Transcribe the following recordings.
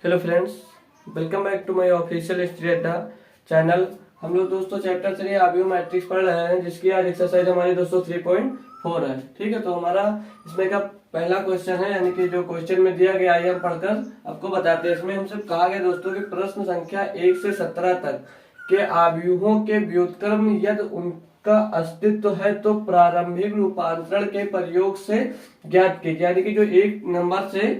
Hello friends, welcome back to my official history अड्डा channel. हम लोग दोस्तों चैप्टर 3 आबियो मैट्रिक्स पढ़ रहे हैं, जिसकी आज एक्सरसाइज हमारी दोस्तों 3.4 है। ठीक है, तो हमारा इसमें का पहला क्वेश्चन है, यानी कि जो क्वेश्चन में दिया गया आइए हम पढ़कर आपको बताते हैं। इसमें हमसे कहा गया दोस्तों कि प्रश्न संख्या 1 से 17 तक के आव्यूहों के व्युत्क्रम यदि उनका अस्तित्व है तो प्रारंभिक रूपांतरण के प्रयोग से ज्ञात कीजिए। यानी कि जो 1 नंबर से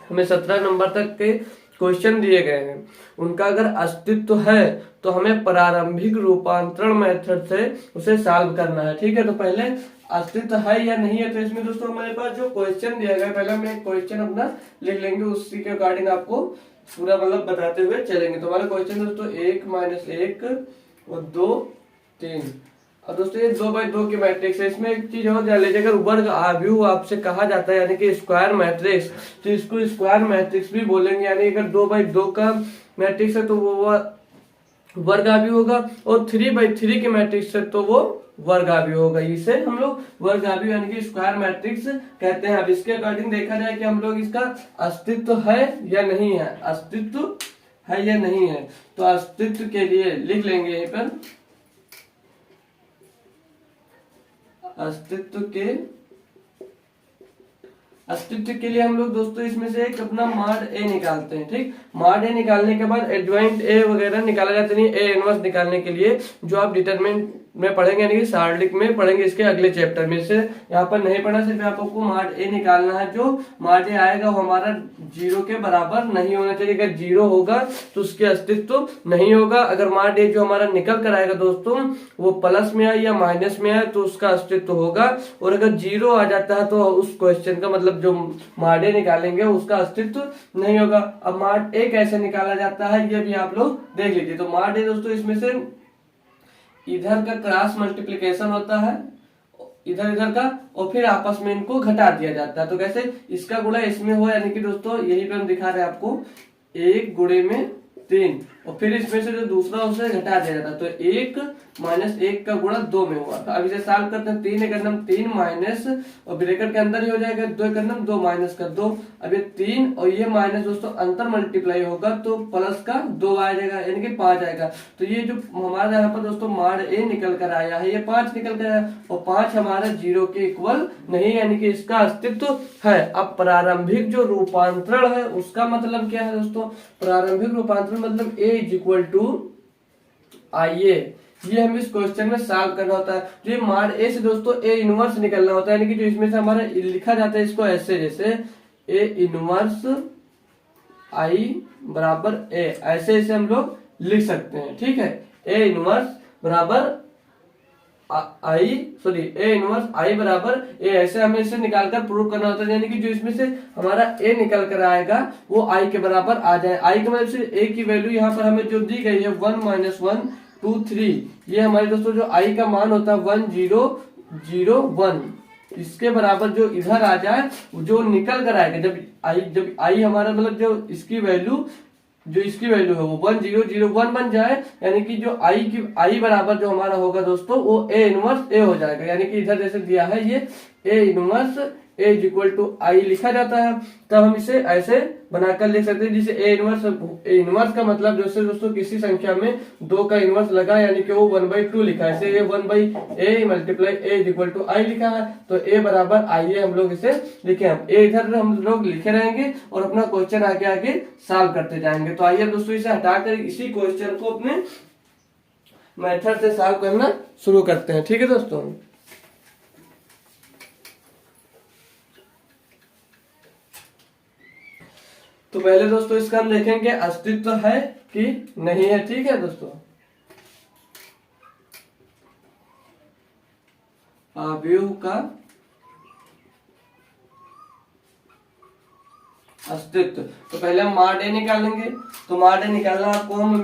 हमें 17 नंबर तक के क्वेश्चन दिए गए हैं, उनका अगर अस्तित्व है तो हमें प्रारंभिक रूपांतरण मेथड से उसे सॉल्व करना है। ठीक है, तो पहले अस्तित्व है या नहीं है, तो इसमें दोस्तों हमारे पास जो क्वेश्चन दिया गया, पहले हम एक क्वेश्चन अपना लिख लेंगे, उसी के अकॉर्डिंग आपको पूरा मतलब बताते हुए चलेंगे। तो हमारा क्वेश्चन दोस्तों 1 - 1 और 2 3। और दोस्तों ये 2x2 की मैट्रिक्स है। इसमें एक चीज और जान लीजिए, अगर वर्ग आव्यूह आपसे कहा जाता है यानी कि स्क्वायर मैट्रिक्स, तो इसको स्क्वायर मैट्रिक्स भी बोलेंगे। यानी अगर 2x2 का मैट्रिक्स है तो वो वर्ग आव्यूह होगा, और 3x3 की मैट्रिक्स है तो वो वर्ग आव्यूह होगा। इसे हम लोग वर्ग आव्यूह यानी कि स्क्वायर मैट्रिक्स कहते हैं। अब इसके अकॉर्डिंग देखा जाए कि हम लोग इसका अस्तित्व है या नहीं है, अस्तित्व है या नहीं है। तो अस्तित्व के लिए लिख लेंगे यहीं पर, अस्तित्व के लिए हम लोग दोस्तों इसमें से एक अपना मॉड ए निकालते हैं। ठीक, मॉड ए निकालने के बाद एडजॉइंट ए वगैरह निकाला जाता नहीं, ए इनवर्स निकालने के लिए जो आप डिटरमिनेंट में पढ़ेंगे यानी कि सारणिक में पढ़ेंगे इसके अगले चैप्टर में। से यहाँ पर नहीं पढ़ा, सिर्फ आपको मॉड ए निकालना है। जो मॉड ए आएगा वो हमारा 0 के बराबर नहीं होना चाहिए। अगर 0 होगा तो उसके अस्तित्व नहीं होगा। अगर मॉड ए जो हमारा निकल कर आएगा दोस्तों वो प्लस में आए या माइनस में आए तो उसका अस्तित्व होगा। और अगर 0 आ जाता है तो उस क्वेश्चन का मतलब जो मॉड ए निकालेंगे उसका अस्तित्व नहीं होगा। अब मॉड ए कैसे निकाला जाता है ये भी आप लोग देख लीजिए। तो मॉड ए दोस्तों इसमें से इधर का क्रॉस मल्टीप्लिकेशन होता है, इधर इधर का, और फिर आपस में इनको घटा दिया जाता है। तो कैसे इसका गुणा इसमें हो, यानी कि दोस्तों यही पे हम दिखा रहे हैं आपको 1 गुणे में 3, और फिर इसमें से जो दूसरा उसे घटा दिया जाता है। तो 1 - 1 का गुणा 2 में हुआ। तो अब इसे सॉल्व करते हैं। 3 का नाम 3 माइनस, और ब्रैकेट के अंदर ही हो जाएगा, 2 का नाम 2 माइनस का 2। अब ये 3 और ये माइनस दोस्तों अंतर मल्टीप्लाई होगा तो प्लस का 2 आ जाएगा, यानी कि 5 आएगा। तो ये जो हमारा यहाँ पर दोस्तों मॉड ए निकल कर आया है, ये 5 निकल कर आया, और 5 हमारा 0 के इक्वल नहीं, यानी कि इसका अस्तित्व है। अब प्रारंभिक जो रूपांतरण है उसका मतलब क्या है दोस्तों, प्रारंभिक रूपांतरण मतलब a = IA। ये हमें इस क्वेश्चन में सॉल्व करना होता है। जो ये मॉड ए से दोस्तों ए इनवर्स निकलना होता है, यानी कि जो इसमें से हमारा लिखा जाता है इसको ऐसे, जैसे ए इनवर्स I बराबर ए, ऐसे ऐसे हम लोग लिख सकते हैं। ठीक है, ए इनवर्स बराबर ए इनवर्स आई बराबर ए, ऐसे हमें इसे निकालकर प्रूव करना होता है। यानी कि जो इसमें से हमारा ए निकल कर आएगा वो आई के बराबर आ जाए। आई के मतलब से ए की वैल्यू यहाँ पर हमें जो दी गई है 1 - 1 2 3, ये हमारे दोस्तों जो आई का मान होता है 1 0 0 1, इसके बराबर जो इधर आ जाए जो निकल कर आएगा। जब आई हमारा मतलब जो इसकी वैल्यू है वो 1 0 0 1 बन जाए, यानी कि जो आई बराबर जो हमारा होगा दोस्तों वो ए इनवर्स ए हो जाएगा। यानी कि इधर जैसे दिया है ये ए इनवर्स ए = I लिखा जाता है। तब हम इसे ऐसे बनाकर लिख सकते हैं, जिसे ए इनवर्स का मतलब जैसे दोस्तों किसी संख्या में 2 का इनवर्स लगा, यानी कि वो 1/2 लिखा है, ऐसे 1/a मल्टीप्लाई ए = I लिखा है। तो ए बराबर आइए हम लोग इसे लिखे, हम ए इधर हम लोग लिखे रहेंगे और अपना क्वेश्चन आगे आगे सॉल्व करते जाएंगे। तो आइए दोस्तों इसे हटाकर इसी क्वेश्चन को अपने मेथड से सॉल्व करना शुरू करते हैं। ठीक है दोस्तों, तो पहले दोस्तों इसका हम देखेंगे अस्तित्व है कि नहीं है। ठीक है दोस्तों, आव्यूह का अस्तित्व। तो पहले हम मॉड ए निकालेंगे। तो मॉड ए निकालना आपको हम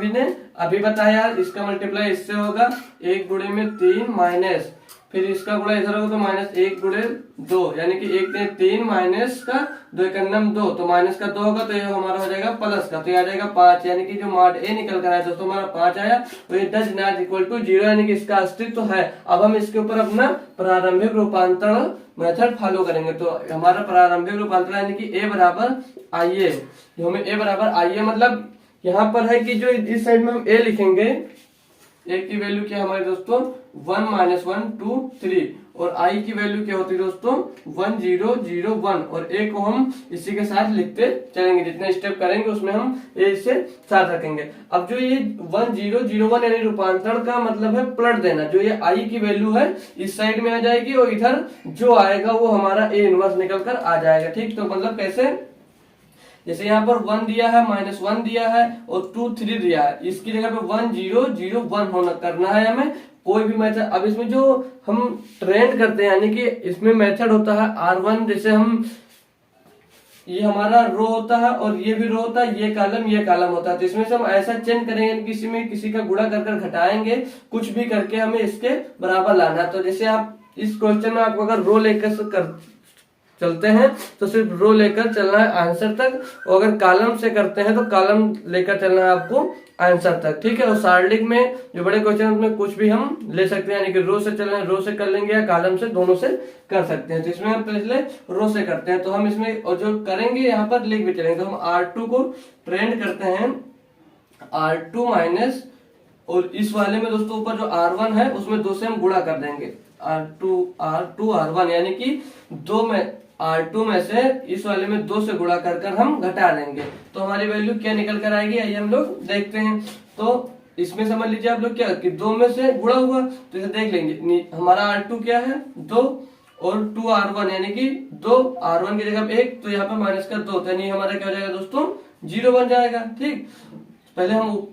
अभी बताया, इसका मल्टीप्लाई इससे होगा 1 गुणे में 3 माइनस, फिर इसका गुणा इधर होगा तो माइनस 1 गुणे 2, यानी कि 1 3 3 माइनस का 2 1 2, तो माइनस का 2 होगा तो ये हमारा हो जाएगा प्लस का, तो ये आ जाएगा 5, यानी कि जो मॉड ए निकल कर आया दोस्तों हमारा 5 आया। तो ये डज नॉट इक्वल टू 0, यानी कि इसका अस्तित्व है। अब हम इसके ऊपर अपना प्रारंभिक रूपांतरण मेथड फॉलो करेंगे। तो हमारा प्रारंभिक रूपांतरण यानी कि ए बराबर आई ए, जो हमें ए बराबर आई ए मतलब यहाँ पर है कि जो इस साइड में हम ए लिखेंगे, ए की वैल्यू क्या है हमारे दोस्तों 1 -1 2 3, और आई की वैल्यू क्या होती है दोस्तों 1 0 0 1, और ए को हम इसी के साथ लिखते चलेंगे, जितने स्टेप करेंगे उसमें हम ए से साथ रखेंगे। अब जो ये 1 0 0 1 यानी रूपांतरण का मतलब है पलट देना, जो ये आई की वैल्यू है इस साइड में आ जाएगी और इधर जो आएगा वो हमारा ए इनवर्स निकल कर आ जाएगा। ठीक, तो मतलब कैसे, जैसे यहाँ पर 1 दिया है, -1 दिया है और 2 3 दिया है, इसकी जगह पे 1 0 0 1 होना करना है हमें कोई भी मेथड। अब इसमें जो हम ट्रेंड करते हैं यानी कि इसमें मेथड होता है R1, जैसे हम ये हमारा रो होता है और ये भी रो होता है, ये कॉलम होता है, तो इसमें से हम ऐसा चेंज करेंगे, किसी में किसी का गुणा कर कर घटाएंगे, कुछ भी करके हमें इसके बराबर लाना है। तो जैसे आप इस क्वेश्चन में आपको अगर रो लेकर चलते हैं तो सिर्फ रो लेकर चलना है आंसर तक, और अगर कॉलम से करते हैं तो कॉलम लेकर चलना है आपको आंसर तक। ठीक है, और शार्लिक में जो बड़े क्वेश्चन में कुछ भी हम ले सकते हैं, यानी कि रो से चल रहे हैं रो से कर लेंगे या कॉलम से, दोनों से कर सकते हैं। तो इसमें हम पहले रो से करते हैं, तो हम इसमें और जो करेंगे यहाँ पर लिख भी चलेंगे। तो हम R2 को ट्रेंड करते हैं R2 माइनस, और इस वाले में दोस्तों ऊपर जो R1 है उसमें 2 से हम गुणा कर देंगे, R2 R1, यानी कि 2 में R2 में से इस वाले में 2 से गुणा कर कर हम घटा देंगे, तो हमारी वैल्यू क्या निकल कर आएगी, आइए हम लोग देखते हैं। तो इसमें समझ लीजिए आप लोग क्या कि 2 में से गुणा हुआ, तो इसे देख लेंगे, हमारा R2 क्या है 2 और 2 R1, यानी कि 2 R1 की जगह 1, तो यहाँ पे माइनस का 2, यानी हमारा क्या हो जाएगा दोस्तों 0 बन जाएगा। ठीक, पहले हम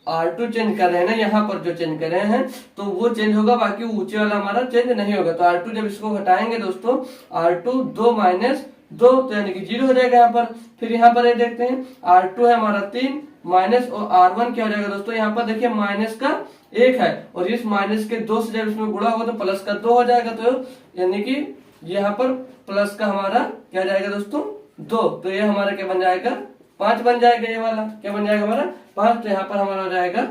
R2 चेंज कर रहे हैं ना, यहाँ पर जो चेंज कर रहे हैं तो वो चेंज होगा, बाकी ऊंचे वाला हमारा चेंज नहीं होगा। तो R2 जब इसको घटाएंगे दोस्तों R2 2 माइनस 2, तो यानी कि 0 हो जाएगा यहाँ पर। फिर यहाँ पर ये देखते हैं R2 है हमारा 3 माइनस, और R1 क्या हो जाएगा दोस्तों, यहाँ पर देखिए माइनस का 1 है, और इस माइनस के 2 से जब इसमें गुणा होगा तो प्लस का 2 हो जाएगा, तो यानी कि यहाँ पर प्लस का हमारा क्या जाएगा दोस्तों 2, तो ये हमारा क्या बन जाएगा 5 बन जाएगा, ये वाला क्या बन जाएगा हमारा 5, तो यहाँ पर हमारा हो जाएगा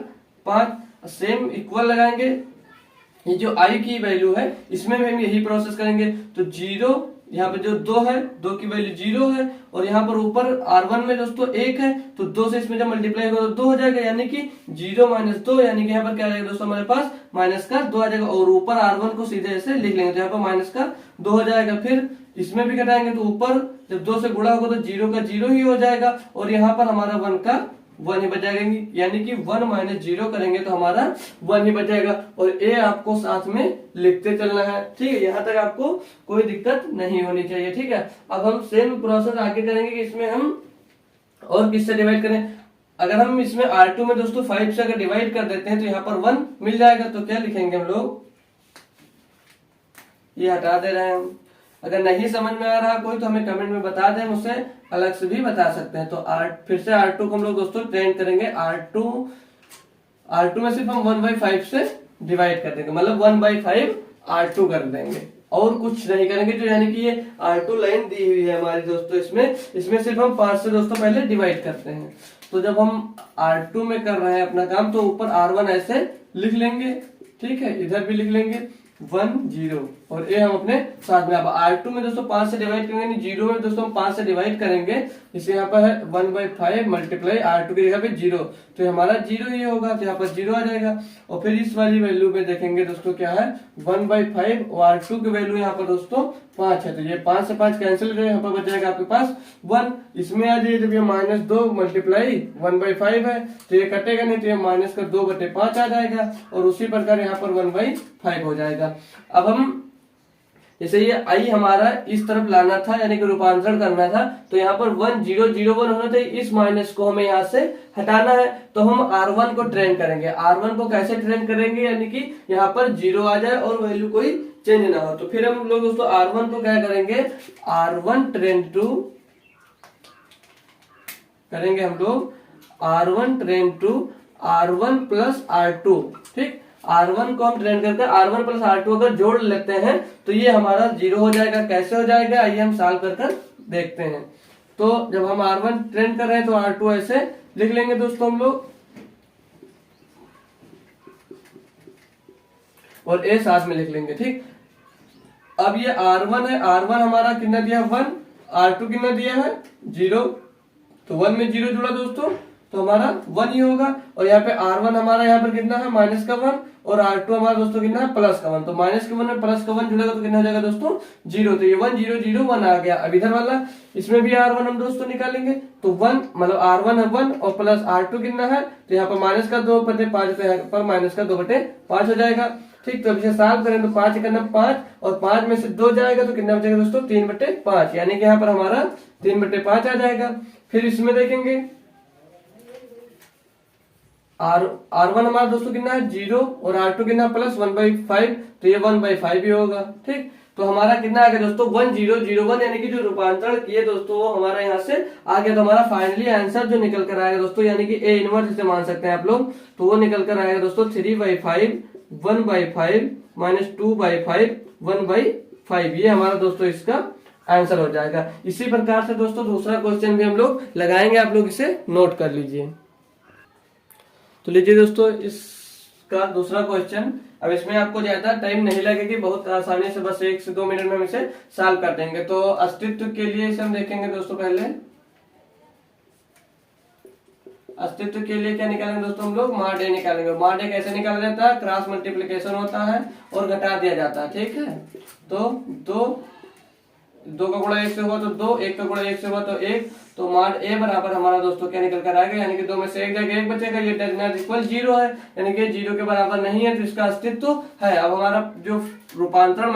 5। सेम इक्वल लगाएंगे, ये जो आई की वैल्यू है इसमें भी हम यही प्रोसेस करेंगे। तो 0 यहाँ पे जो 2 है, 2 की वैल्यू 0 है, और यहाँ पर ऊपर R1 में दोस्तों 1 है, तो 2 से इसमें जब मल्टीप्लाई होगा तो 2 हो जाएगा, यानी कि 0 माइनस 2, यानी कि यहाँ पर क्या आ जाएगा दोस्तों हमारे पास माइनस का 2 आ जाएगा, और ऊपर R1 को सीधे ऐसे लिख लेंगे, तो यहाँ पर माइनस का 2 हो जाएगा। फिर इसमें भी घटाएंगे तो ऊपर जब 2 से गुणा होगा तो 0 का 0 ही हो जाएगा, और यहाँ पर हमारा 1 का 1 ही बच जाएगा, यानी कि 1 माइनस 0 करेंगे तो हमारा 1 ही बच जाएगा, और ए आपको साथ में लिखते चलना है। ठीक है, यहाँ तक आपको कोई दिक्कत नहीं होनी चाहिए। ठीक है, अब हम सेम प्रोसेस आगे करेंगे कि इसमें हम और किससे डिवाइड करें। अगर हम इसमें R2 में दोस्तों 5 से अगर डिवाइड कर देते हैं तो यहाँ पर 1 मिल जाएगा, तो क्या लिखेंगे हम लोग, ये हटा दे रहे हैं हम। अगर नहीं समझ में आ रहा कोई तो हमें कमेंट में बता दें, मुझसे अलग से भी बता सकते हैं। तो फिर से R2 को हम लोग दोस्तों ट्रेंड करेंगे, R2 में सिर्फ हम 1/5 से डिवाइड कर देंगे, मतलब 1/5 R2 कर देंगे, और कुछ नहीं करेंगे। जो यानी कि ये R2 लाइन दी हुई है हमारी दोस्तों, इसमें सिर्फ हम 5 से दोस्तों पहले डिवाइड करते हैं। तो जब हम R2 में कर रहे हैं अपना काम तो ऊपर R1 ऐसे लिख लेंगे, ठीक है, इधर भी लिख लेंगे 1 0, और ये हम अपने साथ में। अब R2 में दोस्तों 5 से डिवाइड करेंगे, 0 में दोस्तों हम 5 से डिवाइड करेंगे, इसे यहाँ पर है 1/5 मल्टीप्लाई R2 की जगह पे 0, तो हमारा 0 ही होगा, तो यहाँ पर 0 आ जाएगा। और फिर इस वाली वैल्यू में देखेंगे दोस्तों क्या है 1/5, और R2 की वैल्यू यहाँ पर दोस्तों 5 है, तो ये 5 से 5 कैंसिल करें, यहाँ पर बच जाएगा आपके पास 1। इसमें आ जाइए, जब ये -2 मल्टीप्लाई 1/5 है तो ये कटेगा नहीं, तो ये माइनस का 2/5 आ जाएगा, और उसी प्रकार यहाँ पर 1/5 हो जाएगा। अब हम जैसे ये आई हमारा इस तरफ लाना था, यानी कि रूपांतरण करना था, तो यहाँ पर 1 0 0 1 होना चाहिए, इस माइनस को हमें यहाँ से हटाना है, तो हम R1 को ट्रेन करेंगे। R1 को कैसे ट्रेन करेंगे, यानी कि यहाँ पर 0 आ जाए और वैल्यू कोई चेंज ना हो। तो फिर हम लोग दोस्तों R1 को क्या करेंगे, R1 ट्रेन टू करेंगे हम लोग, R1 train to R1 plus R2, ठीक। R1 को हम ट्रेंड करके R1 प्लस R2 अगर जोड़ लेते हैं तो ये हमारा 0 हो जाएगा। कैसे हो जाएगा आइए हम सॉल्व कर देखते हैं। तो जब हम R1 ट्रेंड कर रहे हैं तो R2 ऐसे लिख लेंगे दोस्तों हम लोग, और A साथ में लिख लेंगे। ठीक, अब ये R1 है, R1 हमारा कितना दिया है 1, R2 कितना दिया है 0, तो 1 में 0 जुड़ा दोस्तों तो हमारा 1 ही होगा। और यहाँ पे R1 हमारा यहाँ पर कितना है माइनस का 1, और R2 हमारा दोस्तों कितना है प्लस का 1, तो माइनस के 1 में प्लस का 1 जुड़ेगा तो कितना हो जाएगा दोस्तों 0, तो ये 1 0 0 1 आ गया। अब इधर वाला इसमें भी R1 हम दोस्तों निकालेंगे तो 1 मतलब R1 है 1 और प्लस R2 कितना है, तो यहाँ पर माइनस का 2/5 तो यहाँ पर माइनस का 2/5 हो जाएगा। ठीक, तो अब इसे सॉल्व करें तो 5 करना 5 और 5 में से 2 जाएगा तो कितना बचेगा दोस्तों 3/5, यानी कि यहाँ पर हमारा 3/5 आ जाएगा। फिर इसमें देखेंगे R1 हमारा दोस्तों कितना है 0 और R2 कितना प्लस 1/5, तो ये 1/5 ही होगा। ठीक, तो हमारा कितना आ गया दोस्तों 1 0 0 1, यानी कि जो रूपांतरण किए दोस्तों वो हमारा यहाँ से आ गया। तो हमारा फाइनली आंसर जो निकल कर आएगा दोस्तों, यानी कि A इनवर्स इसे मान सकते हैं आप लोग, तो वो निकल कर आएगा दोस्तों 3/5 1/5 माइनस 2/5 1/5, ये हमारा दोस्तों इसका आंसर हो जाएगा। इसी प्रकार से दोस्तों दूसरा क्वेश्चन भी हम लोग लगाएंगे, आप लोग इसे नोट कर लीजिए। तो लीजिए दोस्तों इसका दूसरा क्वेश्चन, अब इसमें आपको ज्यादा टाइम नहीं लगेगी, बहुत आसानी से बस 1 से 2 मिनट में हम इसे सॉल्व कर देंगे। तो अस्तित्व के लिए इसे हम देखेंगे दोस्तों। पहले अस्तित्व के लिए क्या निकालेंगे दोस्तों हम लोग, मॉड ए निकालेंगे। मॉड ए कैसे निकाला जाता है, क्रॉस मल्टीप्लिकेशन होता है और घटा दिया जाता है। ठीक है, तो 2 का गुणा 1 से हुआ तो 2, 1 का गुणा 1 से हुआ तो 1, तो मॉड ए बराबर हमारा दोस्तों क्या निकल कर आएगा, यानी कि 2 में से 1 जाएगा 1 बचेगा, ये डज नॉट इक्वल 0 है, यानी कि 0 के बराबर नहीं है, तो इसका अस्तित्व है। अब हमारा जो रूपांतरण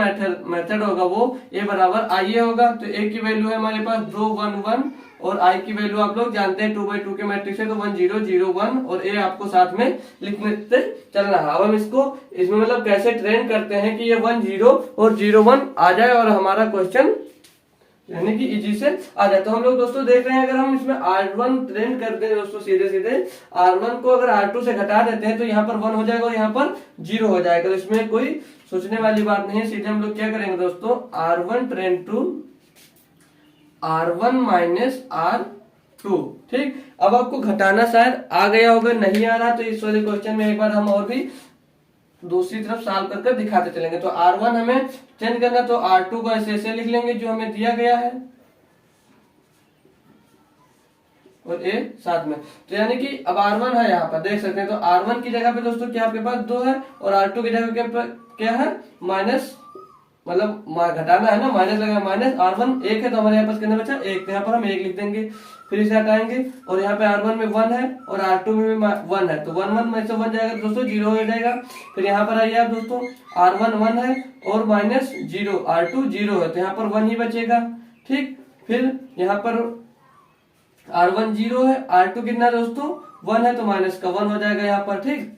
मेथड होगा वो ए बराबर आई ए होगा। तो ए की वैल्यू है हमारे पास 2 1 1 और आई की वैल्यू आप लोग जानते हैं 2/2 के मैट्रिक्स है, तो 1 0 0 1 और ए आपको साथ में लिखते चलना है। अब हम इसमें मतलब कैसे ट्रेन करते हैं कि ये 1 0 और 0 1 आ जाए और हमारा क्वेश्चन यानी कि इजी से आ जाए। तो हम लोग दोस्तों देख रहे हैं, अगर हम इसमें R1 ट्रेंड करते हैं दोस्तों सीधे R1 को अगर R2 से घटा देते हैं तो यहाँ पर 1 हो जाएगा और यहाँ पर 0 हो जाएगा। तो इसमें कोई सोचने वाली बात नहीं है, सीधे हम लोग क्या करेंगे दोस्तों, R1 trend to R1 minus R2। ठीक, अब आपको घटाना शायद आ गया होगा, नहीं आ रहा तो इस वाले क्वेश्चन में एक बार हम और भी दूसरी तरफ सॉल्व कर दिखाते चलेंगे। तो R1 हमें चेंज करना, तो R2 को ऐसे लिख लेंगे जो हमें दिया गया है और A साथ में, तो यानी कि अब R1 है यहाँ पर देख सकते हैं, तो R1 की जगह पे दोस्तों क्या आपके पास 2 है और R2 की जगह पे क्या है माइनस, मतलब घटाना है ना, माइनस लगा, माइनस R1 1 है तो हमारे यहाँ पास कितना बचा 1, तो यहाँ पर हम 1 लिख देंगे। फिर इसे हटाएंगे और यहाँ पे R1 में 1 है और R2 में भी 1 है, तो 1 1 में से 1 जाएगा दोस्तों 0 हो जाएगा। फिर यहाँ पर आइए आप दोस्तों, R1 1 है और माइनस 0 R2 0 है, तो यहाँ पर 1 ही बचेगा। ठीक, फिर यहाँ पर R1 0 है, R2 कितना दोस्तों 1 है, तो माइनस का 1 हो जाएगा यहाँ पर। ठीक,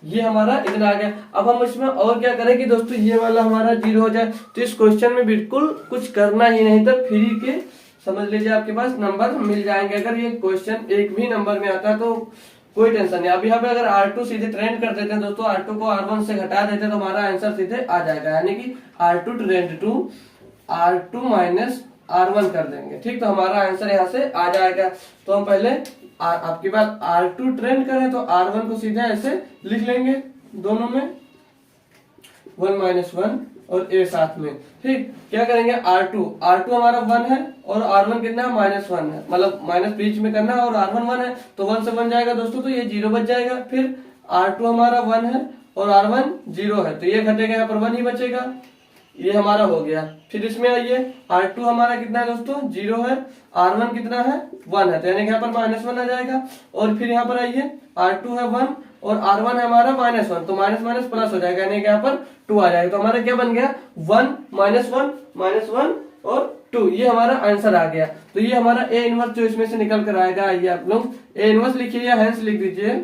ये हमारा इतना आ गया। अब हम इसमें और क्या करें कि दोस्तों ये वाला हमारा 0 हो जाए, तो इस क्वेश्चन में बिल्कुल कुछ करना ही नहीं था, फ्री के समझ लीजिए आपके पास नंबर मिल जाएंगे। अगर ये क्वेश्चन एक भी नंबर में आता है तो कोई टेंशन नहीं। अब यहाँ पे अगर R2 सीधे ट्रेंड कर देते हैं दोस्तों, R2 को R1 से घटा देते हैं तो हमारा आंसर सीधे आ जाएगा, यानी कि R2 trend to R2 minus R1 कर देंगे। ठीक, तो हमारा आंसर यहाँ से आ जाएगा। तो हम पहले आपके पास R2 ट्रेंड करें तो R1 को सीधे ऐसे लिख लेंगे, दोनों में 1 - 1 और A साथ में। ठीक, क्या करेंगे R2 हमारा 1 है और R1 कितना है -1 है, मतलब माइनस बीच में करना है और R1 1 है, तो 1 से 1 जाएगा दोस्तों, तो ये 0 बच जाएगा। फिर R2 हमारा 1 है और R1 0 है, तो ये घटेगा, यहाँ पर 1 ही बचेगा, ये हमारा हो गया। फिर इसमें आइए R2 हमारा कितना है दोस्तों 0 है, R1 कितना है 1 है, तो यानी कि यहाँ पर -1 आ जाएगा। और फिर यहाँ पर आइए R2 है 1 और R1 है हमारा -1, तो माइनस माइनस प्लस हो जाएगा, यानी कि यहाँ पर 2 आ जाएगा। तो हमारा क्या बन गया 1 -1 और 2, ये हमारा आंसर आ गया। तो ये हमारा A इनवर्स जो इसमें से निकल कर आएगा। आइए आप लोग A इनवर्स लिखिए या हेंस लिख दीजिए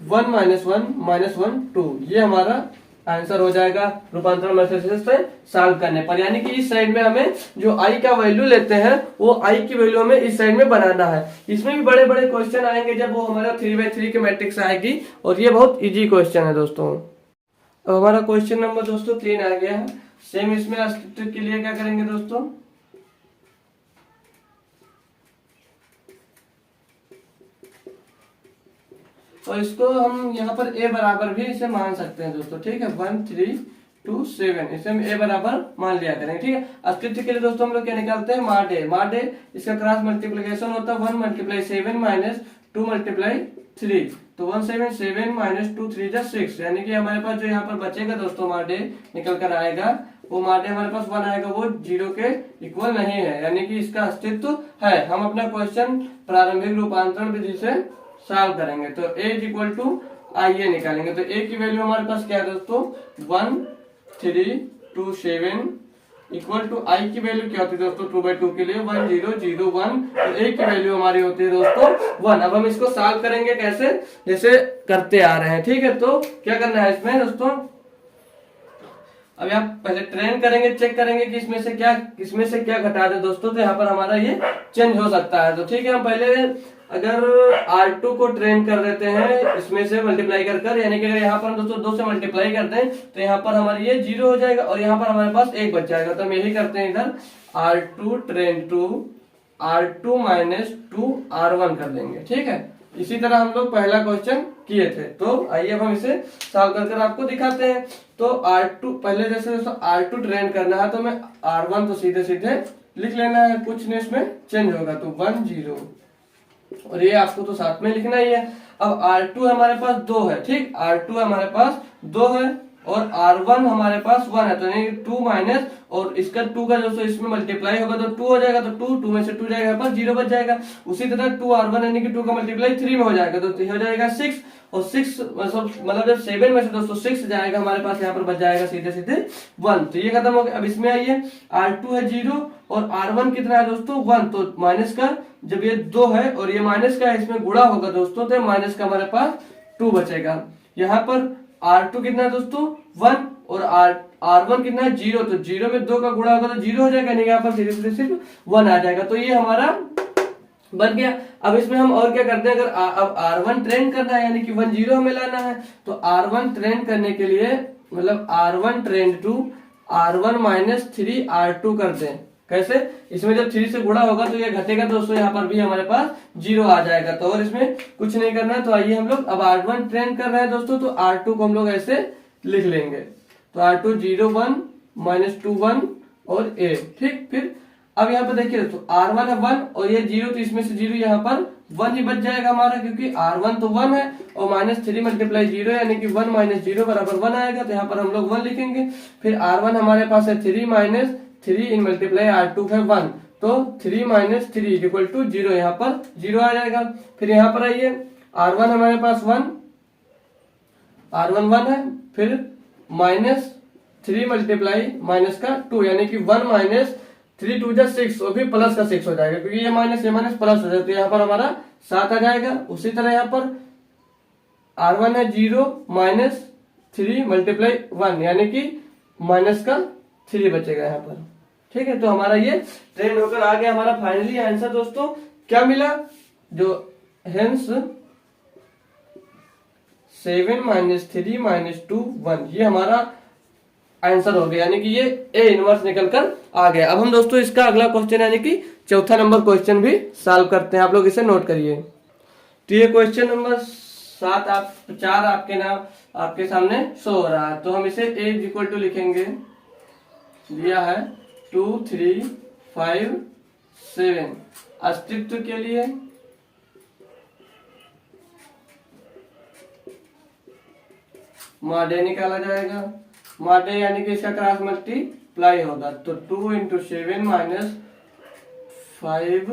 1 - 1 - 1 2, ये हमारा आंसर हो जाएगा रूपांतरण मैथमेटिक्स से सॉल्व करने पर। यानी कि इस साइड में हमें जो आई का वैल्यू लेते हैं वो आई की वैल्यू हमें इस साइड में बनाना है। इसमें भी बड़े बड़े क्वेश्चन आएंगे जब वो हमारा 3/3 की मैट्रिक्स आएगी, और ये बहुत इजी क्वेश्चन है दोस्तों। अब हमारा क्वेश्चन नंबर दोस्तों 3 आ गया है। सेम इसमें अस्तित्व के लिए क्या करेंगे दोस्तों, तो इसको हम यहाँ पर a बराबर भी इसे मान सकते हैं दोस्तों, ठीक है। 1 3 2 7 इसे हम a बराबर मान लिया करेंगे, ठीक है। अस्तित्व के लिए दोस्तों हम लोग क्या निकालते हैं, माड a। माड a इसका क्रॉस मल्टीप्लिकेशन होता है 1 × 7 माइनस 2 × 3, तो 1 7 7 माइनस 2 3 जा 6। यानी कि हमारे पास जो यहाँ पर बचेगा दोस्तों माड a निकल कर आएगा, वो माड a हमारे पास 1 आएगा, वो 0 के इक्वल नहीं है, यानी कि इसका अस्तित्व है। हम अपना क्वेश्चन प्रारंभिक रूपांतरण विधि से सॉल्व करेंगे, तो a = IA निकालेंगे। तो a की वैल्यू हमारे पास क्या है दोस्तों, 1 3 2 7 इक्वल टू I की वैल्यू क्या होती है दोस्तों, 2/2 के लिए 1 0 0 1, तो a की वैल्यू हमारी होती है दोस्तों 1। अब हम इसको सॉल्व करेंगे कैसे, जैसे करते आ रहे हैं, ठीक है। तो क्या करना है इसमें दोस्तों, अभी आप पहले ट्रेन करेंगे, चेक करेंगे कि इसमें से क्या घटा दे दोस्तों, तो यहाँ पर हमारा ये चेंज हो सकता है। तो ठीक है, हम पहले अगर R2 को ट्रेन कर देते हैं इसमें से मल्टीप्लाई कर, यानी कि अगर यहाँ पर हम दोस्तों 2 से मल्टीप्लाई करते हैं तो यहाँ पर हमारी ये 0 हो जाएगा, और यहाँ पर हमारे पास 1 बच जाएगा। तो हम यही करते हैं, इधर R2 train to R2 minus 2 R1 कर देंगे, ठीक है। इसी तरह हम लोग पहला क्वेश्चन किए थे, तो आइए अब हम इसे सॉल्व कर आपको दिखाते हैं। तो R2 पहले जैसे दोस्तों R2 ट्रेन करना है, तो मैं R1 तो सीधे सीधे लिख लेना है, कुछ नहीं इसमें चेंज होगा, तो 1 0, और ये आपको तो साथ में लिखना ही है। अब R2 हमारे पास 2 है, ठीक, R2 हमारे पास 2 है, और R1 हमारे पास 1 है, तो यानी 2 माइनस, और इसका 2 का जो इसमें मल्टीप्लाई होगा तो 2 हो जाएगा, तो 2 में से 2 जाएगा, यहाँ पर 0 बच जाएगा। उसी तरह 2R1 यानी कि 2 का मल्टीप्लाई 3 में हो जाएगा, तो हो जाएगा 6, और 6 मतलब जब 7 में से दोस्तों 6 जाएगा हमारे पास, यहाँ पर बच जाएगा सीधे सीधे 1। तो ये खत्म हो गया। अब इसमें आइए, R2 है 0 और R1 कितना है दोस्तों 1, तो माइनस का, जब ये 2 है और ये माइनस का है, इसमें गुणा होगा दोस्तों, तो माइनस का हमारे पास 2 बचेगा। यहाँ पर R2 कितना है दोस्तों 1, और R1 कितना है 0, तो 0 में 2 का गुणा होगा तो 0 हो जाएगा, नहीं यहाँ पर सीधे सीधे सिर्फ 1 आ जाएगा। तो ये हमारा बन गया। अब इसमें हम और क्या करते हैं, अगर अब R1 ट्रेन करना है, यानी कि 1 0 हमें लाना है, तो R1 ट्रेन करने के लिए मतलब R1 train to R1 minus 3 R2 कर दें। कैसे, इसमें जब 3 से गुणा होगा तो ये घटेगा दोस्तों, यहाँ पर भी हमारे पास 0 आ जाएगा, तो और इसमें कुछ नहीं करना है। तो आइए हम लोग अब R1 ट्रेन कर रहे हैं दोस्तों, तो R2 को हम लोग ऐसे लिख लेंगे, तो R2 0 1 माइनस 2 1 और a, ठीक। फिर अब यहाँ पर देखिए दोस्तों R1 है 1 और ये 0, तो इसमें से 0 यहाँ पर 1 ही बच जाएगा हमारा, क्योंकि R1 तो 1 है और माइनस 3 मल्टीप्लाई 0 यानी कि 1 माइनस 0 बराबर 1 आएगा, तो यहाँ पर हम लोग 1 लिखेंगे। फिर R1 हमारे पास है 3 माइनस 3 इन मल्टीप्लाई R2 है 1, तो 3 माइनस 3 इक्वल टू 0, यहाँ पर 0 आ जाएगा। फिर यहाँ पर आइए, R1 हमारे पास 1, R1 1 है, फिर माइनस 3 मल्टीप्लाई माइनस का 2 यानी कि 1 माइनस 3 2 जा 6, और भी प्लस का 6 हो जाएगा, क्योंकि ये माइनस प्लस हो जाएगा, तो यहाँ पर हमारा 7 आ जाएगा। उसी तरह यहाँ पर R1 है 0 माइनस 3 मल्टीप्लाई 1 यानी कि माइनस का 3 बचेगा यहाँ पर, ठीक है। तो हमारा ये ट्रेंड होकर आ गया। हमारा फाइनली आंसर दोस्तों क्या मिला, जो हेंस 7 माइनस 3 माइनस 2 1, ये हमारा आंसर हो गया, यानी कि ये ए इनवर्स निकल कर आ गया। अब हम दोस्तों इसका अगला क्वेश्चन यानी कि चौथा नंबर क्वेश्चन भी सॉल्व करते हैं, आप लोग इसे नोट करिए। तो ये क्वेश्चन नंबर 4 आपके सामने शो हो रहा है, तो हम इसे ए इक्वल टू लिखेंगे, दिया है 2 3 5 7, अस्तित्व के लिए माडे निकाला जाएगा, माडे यानी कि इसका क्रॉस मल्टीप्लाई होगा, तो 2 इंटू 7 माइनस 5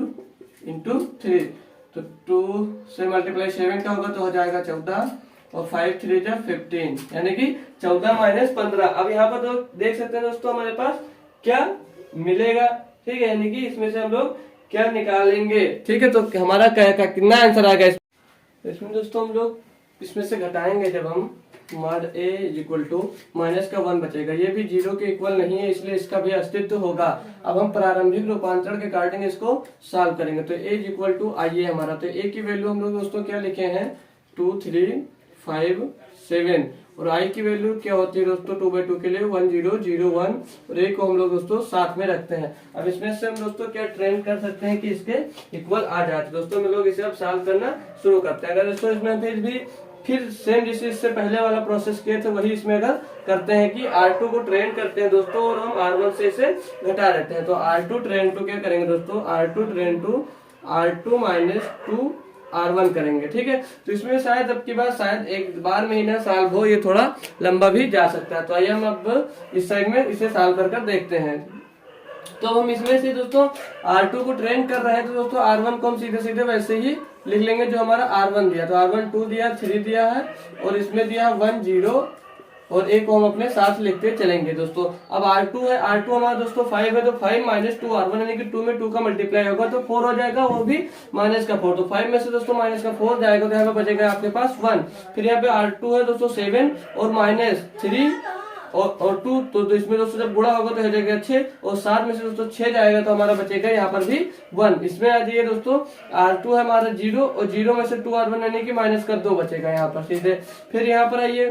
इंटू 3, तो 2 से मल्टीप्लाई 7 का होगा तो हो जाएगा 14, और 5 3 जा 15 यानी कि 14 माइनस 15। अब यहाँ पर तो देख सकते हैं दोस्तों हमारे पास क्या मिलेगा, ठीक है, यानी कि इसमें से हम लोग क्या निकालेंगे, ठीक है। तो हमारा क्या कितना आंसर आएगा इसमें दोस्तों, हम लोग इसमें से घटाएंगे जब हम, mod A is equal to minus का 1 बचेगा, ये भी 0 के इक्वल नहीं है इसलिए इसका भी अस्तित्व होगा। अब हम प्रारंभिक रूपांतरण के अकॉर्डिंग इसको सॉल्व करेंगे। तो ए इज इक्वल टू आइए हमारा, तो ए की वैल्यू हम लोग दोस्तों क्या लिखे हैं 2 3 5 7 और आई की वैल्यू क्या होती है दोस्तों 2/2 के लिए 1 0 0 1 और ए को हम लोग दोस्तों साथ में रखते हैं। अब इसमें से हम दोस्तों क्या ट्रेंड कर सकते हैं कि इसके इक्वल आ जाते दोस्तों। हम लोग इसे अब सॉल्व करना शुरू करते हैं। अगर दोस्तों इसमें फिर सेम जैसे इससे पहले वाला प्रोसेस किए थे वही इसमें अगर करते हैं कि R2 को ट्रेंड करते हैं दोस्तों और हम R1 से इसे घटा देते हैं। तो R2 ट्रेंड टू क्या करेंगे दोस्तों, R2 trend to R2 minus 2 R1 करेंगे, ठीक है। तो इसमें शायद अब की बात शायद एक बार में ही ना सॉल्व हो, ये थोड़ा लंबा भी जा सकता है। तो आइए हम अब इस साइड में इसे सॉल्व कर देखते हैं। तो हम इसमें से दोस्तों R2 को ट्रेंड कर रहे हैं तो दोस्तों R1 को हम सीधे सीधे वैसे ही लिख लेंगे जो हमारा R1 दिया। तो R1 2 दिया, 3 दिया है और इसमें दिया 1 0 और एक को हम अपने साथ लिखते चलेंगे दोस्तों। अब R2 है, R2 हमारा दोस्तों 5 है तो 5 माइनस 2 R1 यानी कि 2 में 2 का मल्टीप्लाई होगा तो 4 हो जाएगा, वो भी माइनस का 4। तो 5 में से दोस्तों माइनस का 4 जाएगा तो यहाँ पे बचेगा आपके पास 1। फिर यहाँ पे R2 है दोस्तों 7 और माइनस 3 और 2 तो इसमें दोस्तों जब गुणा होगा तो हो जाएगा 6 और 7 में से दोस्तों 6 जाएगा तो हमारा बचेगा यहाँ पर भी 1। इसमें आ जाइए दोस्तों R2 है हमारा 0 और 0 में से 2 R1 यानी कि माइनस का 2 बचेगा यहाँ पर सीधे। फिर यहाँ पर आइए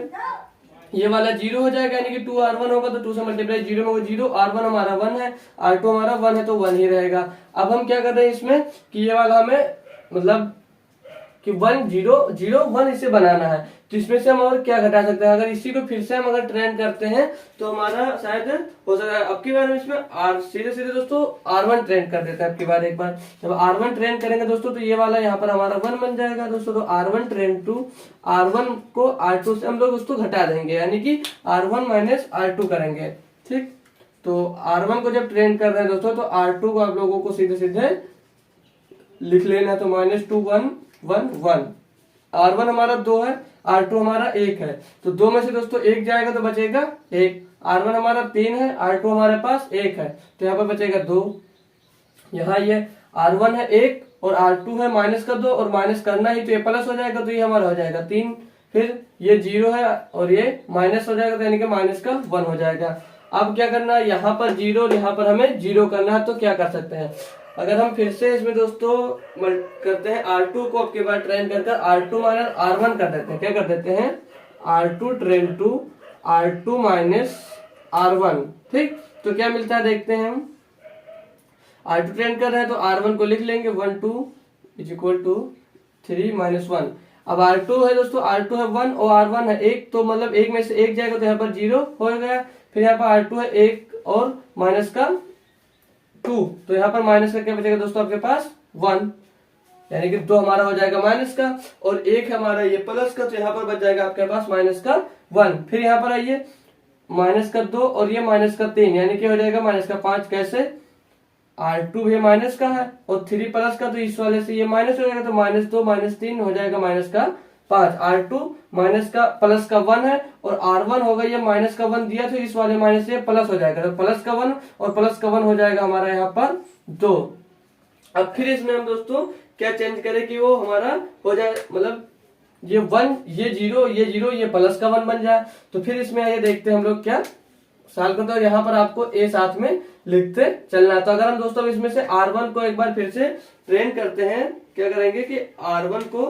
ये वाला 0 हो जाएगा यानी कि 2 R1 होगा तो 2 से मल्टीप्लाई 0 में वो 0, R1 हमारा 1 है, R2 हमारा 1 है तो 1 ही रहेगा। अब हम क्या कर रहे हैं इसमें कि ये वाला हमें मतलब कि 1 0 0 1 इसे बनाना है। तो इसमें से हम और क्या घटा सकते हैं, अगर इसी को फिर से हम अगर ट्रेंड करते हैं तो हमारा शायद हो सकता है अब की बार इसमें सीधे सीधे दोस्तों R1 ट्रेंड कर देते हैं। अब की बार एक बार जब R1 ट्रेंड करेंगे दोस्तों तो ये वाला यहाँ पर हमारा 1 बन जाएगा दोस्तों। तो R1 ट्रेंड टू R1 को R2 से हम लोग उसको घटा देंगे यानी कि R1 माइनस R2 करेंगे, ठीक। तो R1 को जब ट्रेंड कर रहे हैं दोस्तों तो R2 को आप लोगों को सीधे सीधे लिख लेना है। तो -2 1 1 1 R1 हमारा 2 है, R2 हमारा 1 है तो 2 में से दोस्तों 1 जाएगा तो बचेगा 1। R1 हमारा 3 है, R2 हमारे पास 1 है तो यहाँ पर बचेगा 2। यहाँ ये R1 है 1 और R2 है माइनस का 2 और माइनस करना ही तो ये प्लस हो जाएगा तो ये हमारा हो जाएगा 3। फिर ये 0 है और ये माइनस हो जाएगा तो यानी कि माइनस का 1 हो जाएगा। अब क्या करना है, यहाँ पर 0 और यहाँ पर हमें 0 करना है। तो क्या कर सकते हैं, अगर हम फिर से इसमें दोस्तों करते हैं R2 को आपके बाद ट्रेंड कर R2 माइनस R1 कर देते हैं। क्या कर देते हैं R2 trend to R2 minus R1, ठीक। तो क्या मिलता है देखते हैं हम, R2 ट्रेंड कर रहे हैं तो R1 को लिख लेंगे 1 2 इज इक्वल टू 3 माइनस 1। अब R2 है दोस्तों, R2 है 1 और R1 है 1 तो मतलब 1 में से 1 जाएगा तो यहाँ पर 0 हो गया। फिर यहाँ पर R2 है 1 और माइनस का 2 तो यहाँ पर माइनस का क्या बचेगा दोस्तों आपके पास 1 यानी कि 2 हमारा हो जाएगा माइनस का और 1 हमारा ये प्लस का तो यहाँ पर बच जाएगा आपके पास माइनस का 1। फिर यहाँ पर आइए माइनस का 2 और ये माइनस का 3 यानी कि हो जाएगा माइनस का 5। कैसे, R2 भी माइनस का है और 3 प्लस का तो इस वाले से ये माइनस हो जाएगा तो -2 -3 हो जाएगा माइनस का 5। R2 माइनस का प्लस का 1 है और R1 होगा ये माइनस का 1 दिया तो इस वाले माइनस से प्लस हो जाएगा तो प्लस का 1 और प्लस का 1 हो जाएगा हमारा यहाँ पर 2। अब फिर इसमें हम दोस्तों क्या चेंज करें कि वो हमारा हो जाए मतलब ये 1 ये 0 ये प्लस का 1 बन जाए। तो फिर इसमें आइए देखते हैं हम लोग क्या सॉल्व करते हैं। यहाँ पर आपको ए साथ में लिखते चलना है। तो अगर हम दोस्तों इसमें से R1 को एक बार फिर से ट्रेंड करते हैं, क्या करेंगे कि R1 को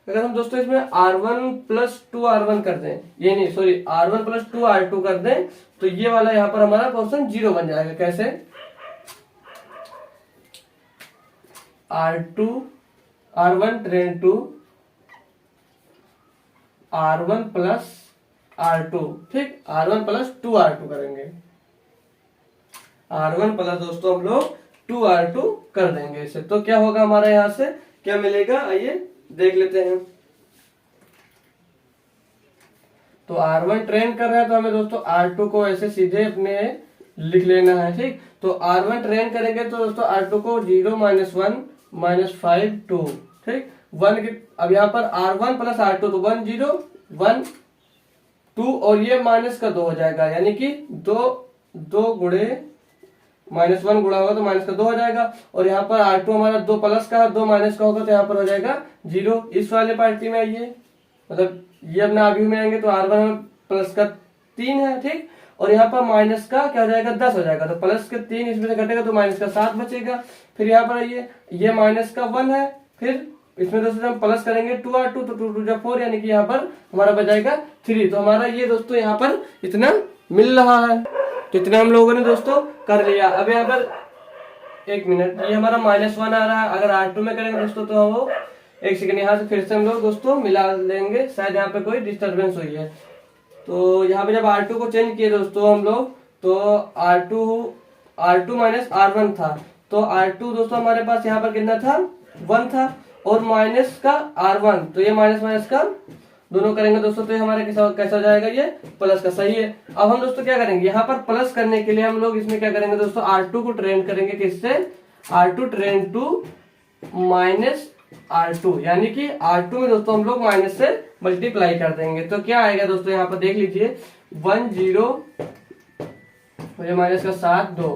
अगर हम दोस्तों इसमें R1 प्लस 2 R1 कर दें, ये नहीं सॉरी R1 प्लस 2 R2 कर दें तो ये वाला यहाँ पर हमारा क्वेश्चन 0 बन जाएगा। कैसे, R1 trend to R1 plus R2, ठीक। R1 प्लस 2 R2 करेंगे, R1 प्लस दोस्तों हम लोग 2 R2 कर देंगे इसे। तो क्या होगा हमारा यहाँ से क्या मिलेगा आइए देख लेते हैं। तो R1 ट्रेंड कर रहे हैं तो हमें दोस्तों R2 को ऐसे सीधे अपने लिख लेना है, ठीक। तो R1 ट्रेंड करेंगे तो दोस्तों R2 को 0 -1 -5 2, ठीक। 1 की अब यहाँ पर R1 प्लस R2 तो 1 0 1 2 और ये माइनस का 2 हो जाएगा यानी कि 2 गुणे -1 गुणा होगा तो माइनस का 2 हो जाएगा। और यहाँ पर R2 हमारा 2 प्लस का 2 माइनस का होगा तो यहाँ पर हो जाएगा 0। इस वाले पार्टी में आइए मतलब ये अपना आगे में आएंगे तो R1 हमें प्लस का 3 है, ठीक। और यहाँ पर माइनस का क्या हो जाएगा 10 हो जाएगा, तो प्लस के 3 इसमें से घटेगा तो माइनस का 7 बचेगा। फिर यहाँ पर ये माइनस का 1 है, फिर इसमें दोस्तों हम प्लस करेंगे 2R2 तो 2 2 4 यानी कि यहाँ पर हमारा बचाएगा 3। तो हमारा ये दोस्तों यहाँ पर इतना मिल रहा है। तो इतना हम लोगों ने दोस्तों कर लिया। अब यहाँ पर 1 मिनट, ये हमारा -1 आ रहा है। अगर R2 में करेंगे दोस्तों तो वो 1 सेकंड यहाँ से फिर से हम लोग दोस्तों मिला लेंगे, शायद यहाँ पे कोई डिस्टर्बेंस हुई है। तो यहाँ पे जब R2 को चेंज किए दोस्तों हम लोग, तो R2 माइनस R1 था, तो R2 दोस्तों हमारे पास यहाँ पर कितना था 1 था, और माइनस का R1, तो ये माइनस माइनस का दोनों करेंगे दोस्तों तो ये हमारे कैसा हो जाएगा, ये प्लस का। सही है। अब हम दोस्तों क्या करेंगे, यहाँ पर प्लस करने के लिए हम लोग इसमें क्या करेंगे दोस्तों, R2 को ट्रेन करेंगे किससे, R2 train to minus R2, यानी कि R2 में दोस्तों हम लोग माइनस से मल्टीप्लाई कर देंगे। तो क्या आएगा दोस्तों, यहाँ पर देख लीजिए 1 0 माइनस का 7 2,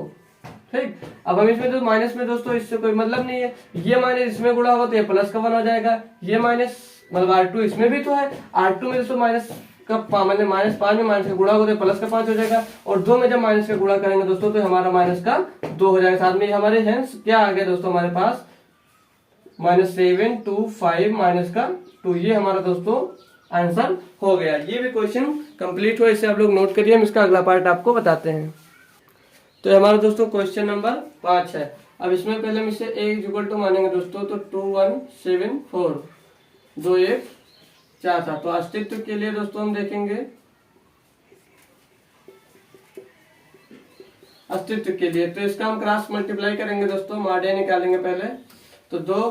ठीक। अब हम इसमें तो माइनस में दोस्तों इससे कोई मतलब नहीं है, ये माइनस इसमें गुणा होगा तो ये प्लस का 1 हो जाएगा। ये माइनस मतलब R2 इसमें भी तो है, R2 में दोस्तों माइनस का मतलब -5 में माइनस का गुणा होगा तो प्लस का 5 हो जाएगा, और 2 में जब माइनस का गुणा करेंगे दोस्तों तो हमारा माइनस का 2 हो जाएगा। साथ में हमारे हेंस क्या आ गया दोस्तों, हमारे पास -7 2 5 माइनस का 2, ये हमारा दोस्तों आंसर हो गया। ये भी क्वेश्चन कंप्लीट हुआ, इसे आप लोग नोट करिए, हम इसका अगला पार्ट आपको बताते हैं। तो हमारा दोस्तों क्वेश्चन नंबर 5 है। अब इसमें पहले हम इसे a मानेंगे दोस्तों, तो 2 1 7 4 2 1 4 था। तो अस्तित्व के लिए दोस्तों हम देखेंगे, अस्तित्व के लिए तो इसका हम क्रॉस मल्टीप्लाई करेंगे दोस्तों, माडे निकालेंगे पहले। तो 2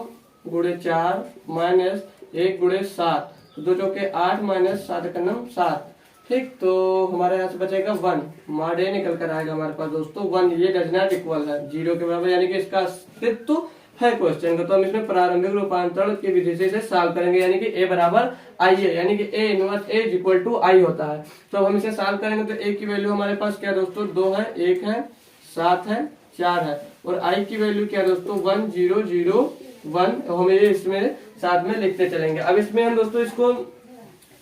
गुणे 4 माइनस 1 गुणे 7, 2 चौके 8 माइनस 7 का नाम 7, ठीक। तो हमारे यहाँ से बचेगा 1, माडे निकल कर आएगा हमारे पास दोस्तों 1। ये डज नॉट इक्वल है 0 के बराबर, यानी कि इसका अस्तित्व है क्वेश्चन का। तो हम इसमें प्रारंभिक रूपांतरण की विधि से इसे सॉल्व करेंगे, यानी कि a बराबर i है, यानी कि a inverse a equal to i होता है। तो हम इसे सॉल्व करेंगे तो a की वैल्यू हमारे पास क्या दोस्तों 2 है, 1 है, 7 है, 4 है, और i की वैल्यू क्या दोस्तों 1 0 0 1, हम ये इसमें साथ में लिखते चलेंगे। अब इसमें हम दोस्तों इसको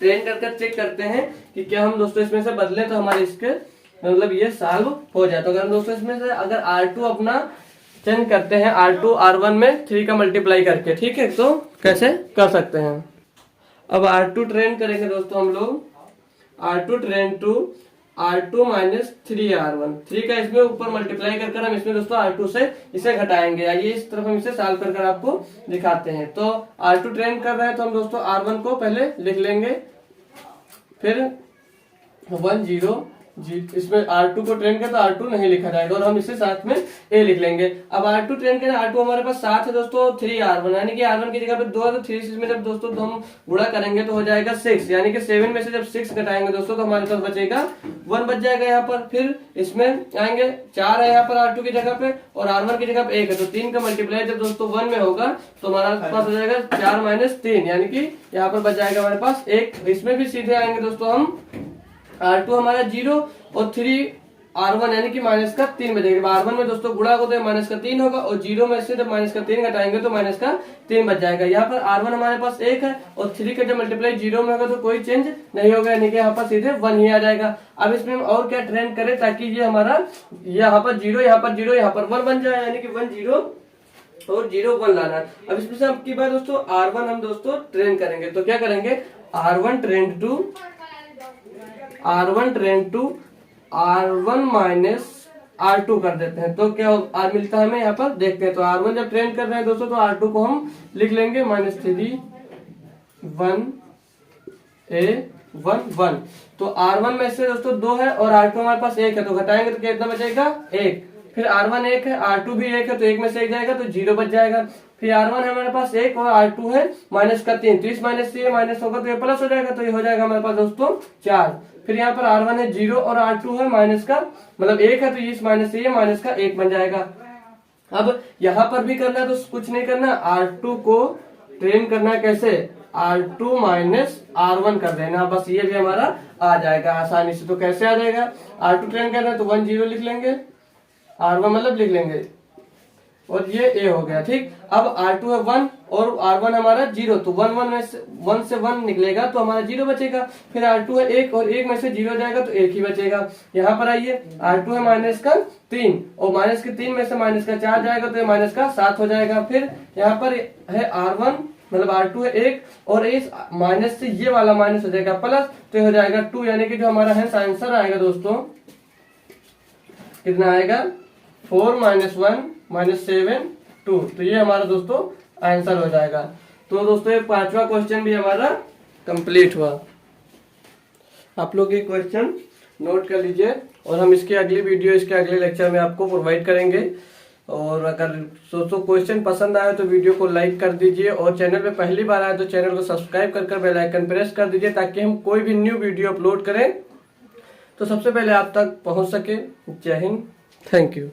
ट्रेन करके चेक करते हैं कि क्या हम दोस्तों इसमें से बदले तो हमारे इसके मतलब ये सॉल्व हो जाए। तो अगर हम दोस्तों इसमें से अगर R2 अपना चेंज करते हैं, R2 R1 में 3 का मल्टीप्लाई करके, ठीक है, तो कैसे कर सकते हैं। अब R2 ट्रेन करेंगे दोस्तों हम लोग, R2 train to R2 minus 3R1, 3 का इसमें ऊपर मल्टीप्लाई कर हम इसमें दोस्तों R2 से इसे घटाएंगे। आइए इस तरफ हम इसे सॉल्व कर आपको दिखाते हैं। तो R2 ट्रेन कर रहे हैं तो हम दोस्तों R1 को पहले लिख लेंगे, फिर 1 0 इसमें R2 को ट्रेन कर तो R2 नहीं लिखा जाएगा, और हम इसे साथ में A लिख लेंगे। अब R2 ट्रेन करें, R2 हमारे पास 7 है दोस्तों, 3R1, यानी कि R1 की जगह पे 2 है तो 3 में जब दोस्तों तो हम गुणा करेंगे तो हो जाएगा 6, यानी कि 7 में से जब 6 घटाएंगे दोस्तों तो हमारे पास बचेगा 1 बच जाएगा यहाँ पर। फिर इसमें आएंगे 4 है यहाँ पर R2 की जगह पे, और R1 की जगह पे 1 है, तो 3 का मल्टीप्लाई जब दोस्तों 1 में होगा तो हमारे पास हो जाएगा 4 माइनस 3, यानी कि यहाँ पर बच जाएगा हमारे पास 1। इसमें भी सीधे आएंगे दोस्तों हम, R2 हमारा 0 और 3R1 यानी कि माइनस का 3 बचेगा। R1 में दोस्तों गुणा होगा तो माइनस का 3 होगा, और 0 में से जब माइनस का 3 घटाएंगे तो माइनस का 3 बच जाएगा। यहाँ पर R1 हमारे पास 1 है, और 3 का जब मल्टीप्लाई 0 में होगा तो कोई चेंज नहीं होगा, यानी कि यहाँ पर सीधे 1 ही आ जाएगा। अब इसमें हम और क्या ट्रेन करें ताकि ये हमारा यहाँ पर 0 यहाँ पर 0 यहाँ पर 1 बन जाए, यानी कि 1 0 और 0 1 लाना है। अब इसमें से अब की बात दोस्तों R1 हम दोस्तों ट्रेन करेंगे, तो क्या करेंगे R1 train to R1 minus R2 कर देते हैं। तो क्या R मिलता है हमें यहाँ पर, देखते हैं। तो R1 जब ट्रेन कर रहे हैं दोस्तों तो R2 को हम लिख लेंगे -3 1 A 1 1। तो R1 में से दोस्तों 2 है और R2 हमारे पास 1 है, तो घटाएंगे तो कितना बचेगा 1। फिर R1 1 है, R2 भी 1 है, तो 1 में से 1 जाएगा तो 0 बच जाएगा। फिर R1 है हमारे पास 1 और R2 है माइनस का 3, तो इस माइनस से ये माइनस होगा तो ये प्लस हो जाएगा, तो ये हो जाएगा हमारे पास दोस्तों 4। फिर यहाँ पर R1 है 0 और R2 है माइनस का मतलब 1 है, तो इस माइनस से ये माइनस का 1 बन जाएगा। अब यहाँ पर भी करना है तो कुछ नहीं करना, R2 को ट्रेन करना है कैसे, R2 माइनस R1 कर देना, बस ये भी हमारा आ जाएगा आसानी से। तो कैसे आ जाएगा, R2 ट्रेन करना है तो 1 0 लिख लेंगे, R1 मतलब लिख लेंगे और ये a हो गया। ठीक, अब R2 है 1 और R1 हमारा 0, तो 1 से 1 निकलेगा तो हमारा 0 बचेगा। फिर R2 है 1 और 1 में से 0 जाएगा तो 1 ही बचेगा। यहाँ पर आइए, R2 है माइनस का 3 और माइनस के 3 में से माइनस का 4 जाएगा तो ये माइनस का 7 हो जाएगा। फिर यहाँ पर है R1 मतलब R2 है 1 और इस माइनस से ये वाला माइनस हो जाएगा प्लस, तो ये हो जाएगा 2, यानी कि जो हमारा है आंसर आएगा दोस्तों कितना आएगा 4 - 1 - 7 2। तो ये हमारा दोस्तों आंसर हो जाएगा। तो दोस्तों ये 5वां क्वेश्चन भी हमारा कंप्लीट हुआ। आप लोग ये क्वेश्चन नोट कर लीजिए और हम इसके अगली वीडियो इसके अगले लेक्चर में आपको प्रोवाइड करेंगे। और अगर दोस्तों क्वेश्चन पसंद आए तो वीडियो को लाइक कर दीजिए और चैनल पे पहली बार आए तो चैनल को सब्सक्राइब कर बेल आइकन प्रेस कर दीजिए ताकि हम कोई भी न्यू वीडियो अपलोड करें तो सबसे पहले आप तक पहुंच सके। जय हिंद, थैंक यू।